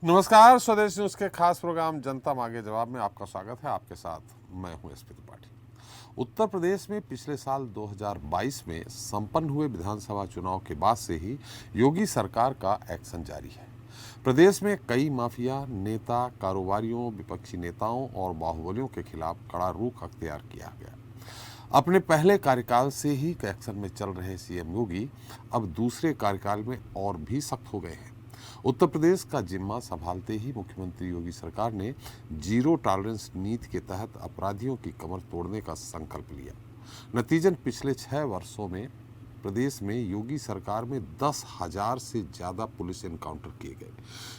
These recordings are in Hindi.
नमस्कार, स्वदेश न्यूज के खास प्रोग्राम जनता मांगे जवाब में आपका स्वागत है। आपके साथ मैं हूं एसपी त्रिपाठी। उत्तर प्रदेश में पिछले साल 2022 में संपन्न हुए विधानसभा चुनाव के बाद से ही योगी सरकार का एक्शन जारी है। प्रदेश में कई माफिया नेता, कारोबारियों, विपक्षी नेताओं और बाहुबलियों के खिलाफ कड़ा रुख अख्तियार किया गया। अपने पहले कार्यकाल से ही एक्शन में चल रहे सीएम योगी अब दूसरे कार्यकाल में और भी सख्त हो गए हैं। उत्तर प्रदेश का जिम्मा संभालते ही मुख्यमंत्री योगी सरकार ने जीरो टॉलरेंस नीति के तहत अपराधियों की कमर तोड़ने का संकल्प लिया। नतीजन पिछले 6 वर्षों में प्रदेश में योगी सरकार में 10,000 से ज़्यादा पुलिस एनकाउंटर किए गए,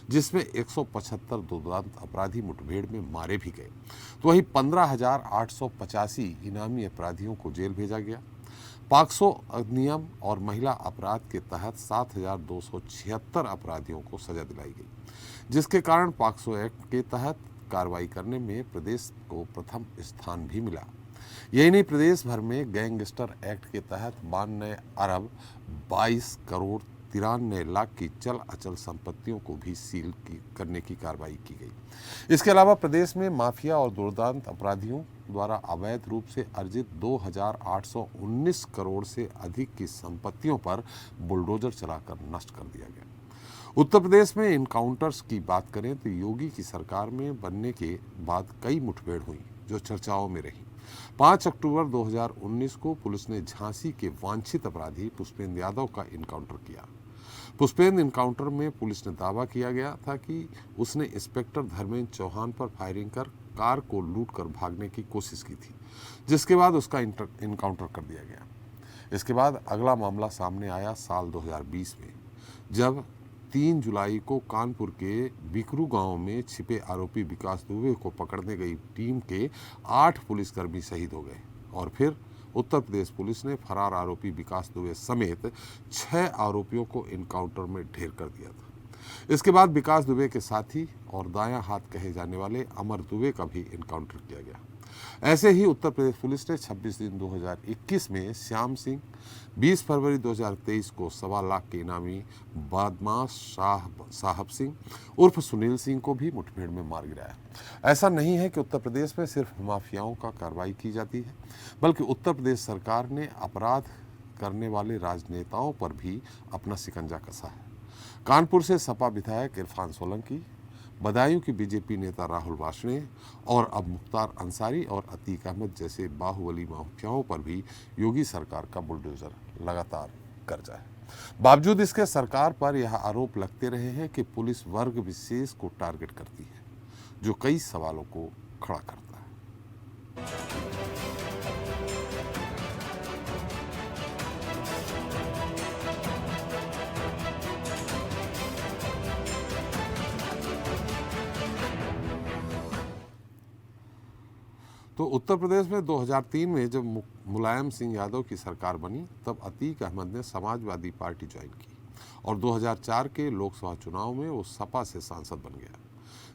जिसमें 175 दुर्दांत अपराधी मुठभेड़ में मारे भी गए। तो वहीं 15,885 इनामी अपराधियों को जेल भेजा गया। पॉक्सो अधिनियम और महिला अपराध के तहत 7,276 अपराधियों को सजा दिलाई गई, जिसके कारण पॉक्सो एक्ट के तहत कार्रवाई करने में प्रदेश को प्रथम स्थान भी मिला। यही नहीं, प्रदेश भर में गैंगस्टर एक्ट के तहत 92 अरब 22 करोड़ 93 लाख की चल अचल संपत्तियों को भी सील करने की कार्रवाई की गई। इसके अलावा प्रदेश में माफिया और दुर्दांत अपराधियों द्वारा अवैध रूप से अर्जित 2,819 करोड़ से अधिक की संपत्तियों पर बुलडोजर चलाकर नष्ट कर दिया गया। उत्तर प्रदेश में इनकाउंटर्स की बात करें तो योगी की सरकार में बनने के बाद कई मुठभेड़ हुई जो चर्चाओं में रही। 5 अक्टूबर 2019 को पुलिस ने झांसी के वांछित अपराधी पुष्पेंद्र यादव का इनकाउंटर किया। पुष्पेंद्र इनकाउंटर में पुलिस ने दावा किया गया था कि उसने इंस्पेक्टर धर्मेंद्र चौहान पर फायरिंग कर कार को लूटकर भागने की कोशिश की थी, जिसके बाद उसका इनकाउंटर कर दिया गया। इसके बाद अगला मामला सामने आया साल 2020 में, जब 3 जुलाई को कानपुर के बिकरू गांव में छिपे आरोपी विकास दुबे को पकड़ने गई टीम के 8 पुलिसकर्मी शहीद हो गए। और फिर उत्तर प्रदेश पुलिस ने फरार आरोपी विकास दुबे समेत 6 आरोपियों को इनकाउंटर में ढेर कर दिया था। इसके बाद विकास दुबे के साथी और दायां हाथ कहे जाने वाले अमर दुबे का भी इनकाउंटर किया गया। ऐसे ही उत्तर प्रदेश पुलिस ने 26 दिन 2021 में श्याम सिंह, 20 फरवरी 2023 को 1.25 लाख के इनामी बदमाश साहब सिंह उर्फ सुनील सिंह को भी मुठभेड़ में मार गिराया। ऐसा नहीं है कि उत्तर प्रदेश में सिर्फ माफियाओं का कार्रवाई की जाती है, बल्कि उत्तर प्रदेश सरकार ने अपराध करने वाले राजनेताओं पर भी अपना शिकंजा कसा है। कानपुर से सपा विधायक इरफान सोलंकी, बदायूं की बीजेपी नेता राहुल वार्ष्णेय और अब मुख्तार अंसारी और अतीक अहमद जैसे बाहुबली माफियाओं पर भी योगी सरकार का बुलडोजर लगातार कब्जा है। बावजूद इसके सरकार पर यह आरोप लगते रहे हैं कि पुलिस वर्ग विशेष को टारगेट करती है, जो कई सवालों को खड़ा करता है। तो उत्तर प्रदेश में 2003 में जब मुलायम सिंह यादव की सरकार बनी, तब अतीक अहमद ने समाजवादी पार्टी ज्वाइन की और 2004 के लोकसभा चुनाव में वो सपा से सांसद बन गया,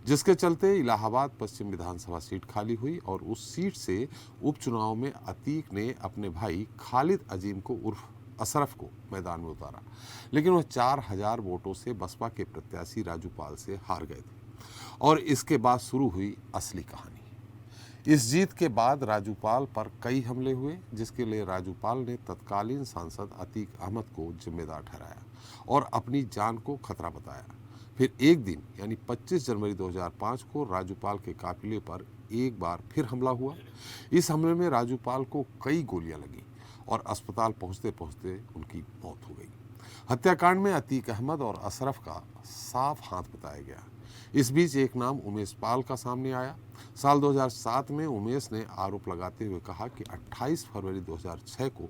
जिसके चलते इलाहाबाद पश्चिम विधानसभा सीट खाली हुई और उस सीट से उपचुनाव में अतीक ने अपने भाई खालिद अजीम को उर्फ अशरफ को मैदान में उतारा, लेकिन वह 4,000 वोटों से बसपा के प्रत्याशी राजू पाल से हार गए थे। और इसके बाद शुरू हुई असली कहानी। इस जीत के बाद राजूपाल पर कई हमले हुए, जिसके लिए राजूपाल ने तत्कालीन सांसद अतीक अहमद को जिम्मेदार ठहराया और अपनी जान को खतरा बताया। फिर एक दिन यानी 25 जनवरी 2005 को राजूपाल के काफिले पर एक बार फिर हमला हुआ। इस हमले में राजूपाल को कई गोलियां लगी और अस्पताल पहुंचते पहुंचते उनकी मौत हो गई। हत्याकांड में अतीक अहमद और अशरफ का साफ हाथ बताया गया। इस बीच एक नाम उमेश पाल का सामने आया। साल 2007 में उमेश ने आरोप लगाते हुए कहा कि 28 फरवरी 2006 को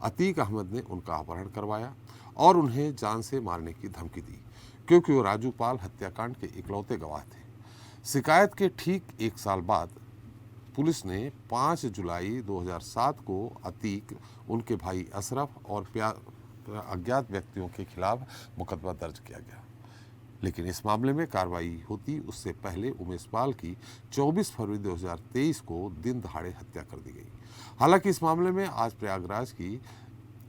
अतीक अहमद ने उनका अपहरण करवाया और उन्हें जान से मारने की धमकी दी, क्योंकि वो राजू पाल हत्याकांड के इकलौते गवाह थे। शिकायत के ठीक 1 साल बाद पुलिस ने 5 जुलाई 2007 को अतीक, उनके भाई अशरफ और अज्ञात व्यक्तियों के खिलाफ मुकदमा दर्ज किया गया। लेकिन इस मामले में कार्रवाई होती उससे पहले उमेश पाल की 24 फरवरी 2023 को दिन दहाड़े हत्या कर दी गई। हालांकि इस मामले में आज प्रयागराज की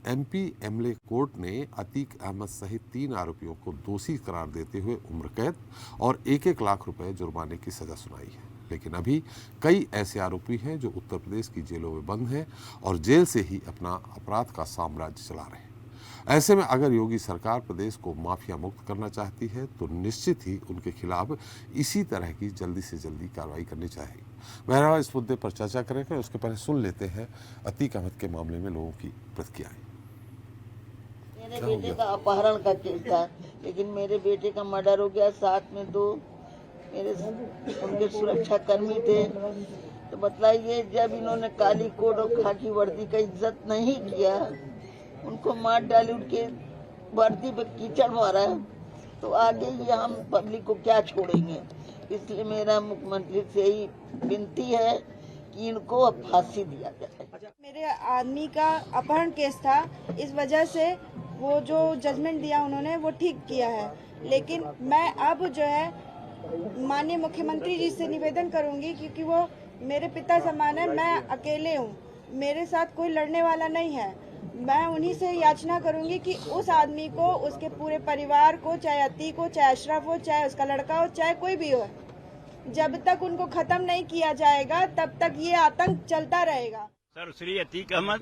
एमपी एमएलए कोर्ट ने अतीक अहमद सहित 3 आरोपियों को दोषी करार देते हुए उम्र कैद और 1-1 लाख रुपए जुर्माने की सजा सुनाई है। लेकिन अभी कई ऐसे आरोपी हैं जो उत्तर प्रदेश की जेलों में बंद हैं और जेल से ही अपना अपराध का साम्राज्य चला रहे हैं। ऐसे में अगर योगी सरकार प्रदेश को माफिया मुक्त करना चाहती है तो निश्चित ही उनके खिलाफ इसी तरह की जल्दी से जल्दी कार्रवाई करनी चाहिए। बहरहाल इस मुद्दे पर चर्चा करेंगे, उसके पहले सुन लेते हैं अतीक अहमद के मामले में लोगों की प्रतिक्रियाएं। मेरे बेटे का अपहरण का केस था, लेकिन मेरे बेटे का मर्डर हो गया। साथ में 2 मेरे उनके सुरक्षा कर्मी थे। तो बतलाइए, जब इन्होंने काली कोट और खाकी वर्दी का इज्जत नहीं किया, उनको मार डाली, उनके वर्दी पे कीचड़ मारा, तो आगे ये हम पब्लिक को क्या छोड़ेंगे। इसलिए मेरा मुख्यमंत्री से ही विनती है कि इनको फांसी दिया जाए। मेरे आदमी का अपहरण केस था, इस वजह से वो जो जजमेंट दिया उन्होंने वो ठीक किया है। लेकिन मैं अब जो है माननीय मुख्यमंत्री जी से निवेदन करूंगी, क्योंकि वो मेरे पिता समान है, मैं अकेले हूँ, मेरे साथ कोई लड़ने वाला नहीं है। मैं उन्हीं से याचना करूंगी कि उस आदमी को, उसके पूरे परिवार को, चाहे अतीक हो, चाहे अशरफ हो, चाहे उसका लड़का हो, चाहे कोई भी हो, जब तक उनको खत्म नहीं किया जाएगा तब तक ये आतंक चलता रहेगा। सर श्री अतीक अहमद,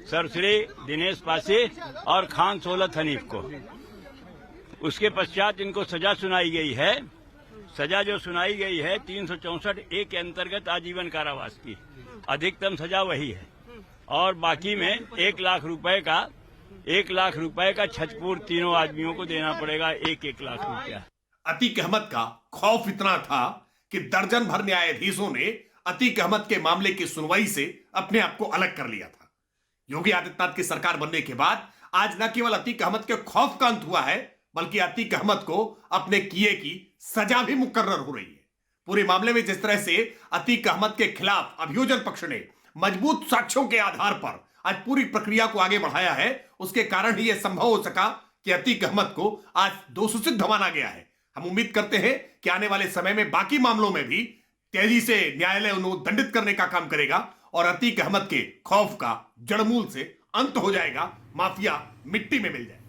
सर श्री दिनेश पासी और खान सोलत हनीफ को, उसके पश्चात इनको सजा सुनाई गई है। सजा जो सुनाई गई है 364A के अंतर्गत आजीवन कारावास की, अधिकतम सजा वही है। और बाकी में 1 लाख रुपए का छजपूर तीनों आदमियों को देना पड़ेगा, 1-1 लाख रुपया। अतीक अहमद का खौफ इतना था कि दर्जन भर न्यायाधीशों ने अतीक अहमद के मामले की सुनवाई से अपने आप को अलग कर लिया था। योगी आदित्यनाथ की सरकार बनने के बाद आज न केवल अतीक अहमद के खौफ का अंत हुआ है, बल्कि अतीक अहमद को अपने किए की सजा भी मुकर्रर हो रही है। पूरे मामले में जिस तरह से अतीक अहमद के खिलाफ अभियोजन पक्ष ने मजबूत साक्ष्यों के आधार पर आज पूरी प्रक्रिया को आगे बढ़ाया है, उसके कारण ही यह संभव हो सका कि अतीक अहमद को आज दोषी माना गया है। हम उम्मीद करते हैं कि आने वाले समय में बाकी मामलों में भी तेजी से न्यायालय उन्हें दंडित करने का काम करेगा और अतीक अहमद के खौफ का जड़मूल से अंत हो जाएगा, माफिया मिट्टी में मिल जाएगा।